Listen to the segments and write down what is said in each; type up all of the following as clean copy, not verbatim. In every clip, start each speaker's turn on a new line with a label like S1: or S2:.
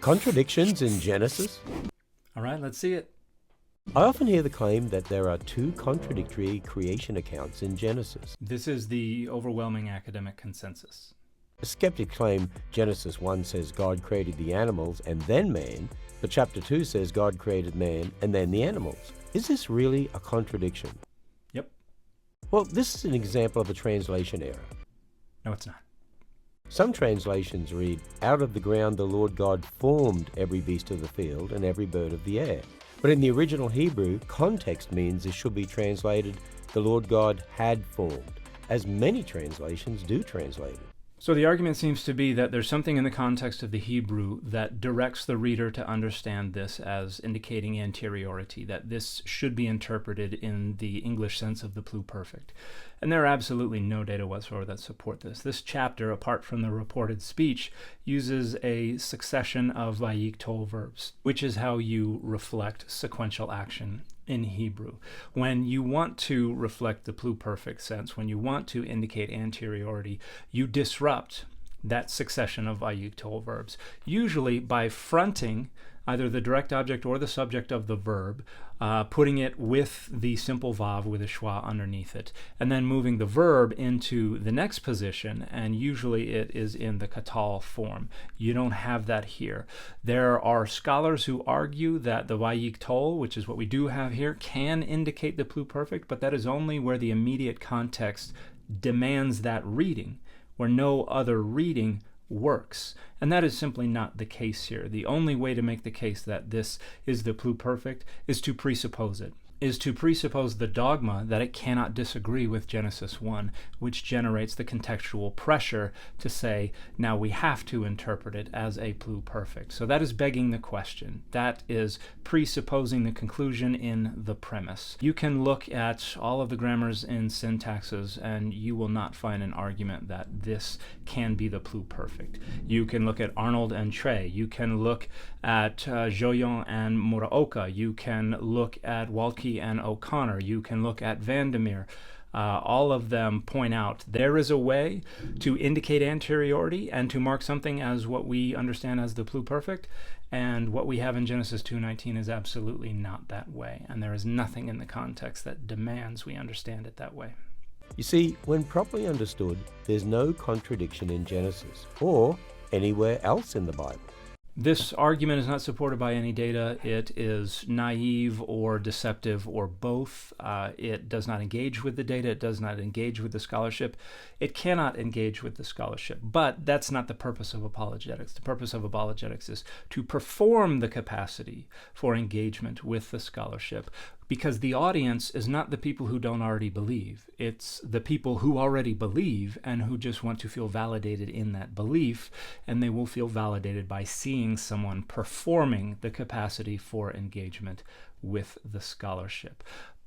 S1: Contradictions in Genesis?
S2: All right, let's see it.
S1: I often hear the claim that there are two contradictory creation accounts in Genesis.
S2: This is the overwhelming academic consensus.
S1: Skeptics claim Genesis 1 says God created the animals and then man, but chapter 2 says God created man and then the animals. Is this really a contradiction?
S2: Yep.
S1: Well, this is an example of a translation error.
S2: No, it's not.
S1: Some translations read, "Out of the ground the Lord God formed every beast of the field and every bird of the air." But in the original Hebrew, context means this should be translated, "The Lord God had formed," as many translations do translate it.
S2: So the argument seems to be that there's something in the context of the Hebrew that directs the reader to understand this as indicating anteriority, that this should be interpreted in the English sense of the pluperfect. And there are absolutely no data whatsoever that support this. This chapter, apart from the reported speech, uses a succession of vayikol verbs, which is how you reflect sequential action in Hebrew. When you want to reflect the pluperfect sense, when you want to indicate anteriority, you disrupt that succession of vayikol verbs, usually by fronting either the direct object or the subject of the verb, putting it with the simple vav with a schwa underneath it, and then moving the verb into the next position, and usually it is in the katal form. You don't have that here. There are scholars who argue that the vayikol, which is what we do have here, can indicate the pluperfect, but that is only where the immediate context demands that reading, where no other reading works. And that is simply not the case here. The only way to make the case that this is the pluperfect is to presuppose it, is to presuppose the dogma that it cannot disagree with Genesis 1, which generates the contextual pressure to say, now we have to interpret it as a pluperfect. So that is begging the question. That is presupposing the conclusion in the premise. You can look at all of the grammars in syntaxes and you will not find an argument that this can be the pluperfect. You can look at Arnold and Trey. You can look at Joyon and Muraoka. You can look at Waltke and O'Connor. You can look at Vandermeer. All of them point out there is a way to indicate anteriority and to mark something as what we understand as the pluperfect, and what we have in Genesis 2:19 is absolutely not that way, and there is nothing in the context that demands we understand it that way.
S1: You see, when properly understood, there's no contradiction in Genesis or anywhere else in the Bible.
S2: This argument is not supported by any data. It is naive or deceptive or both. It does not engage with the data. It does not engage with the scholarship. It cannot engage with the scholarship. But that's not the purpose of apologetics. The purpose of apologetics is to perform the capacity for engagement with the scholarship, because the audience is not the people who don't already believe. It's the people who already believe and who just want to feel validated in that belief, and they will feel validated by seeing someone performing the capacity for engagement with the scholarship.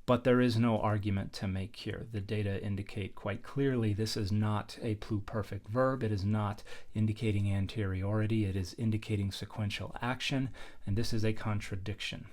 S2: But there is no argument to make here. The data indicate quite clearly this is not a pluperfect verb. It is not indicating anteriority. It is indicating sequential action, and this is a contradiction.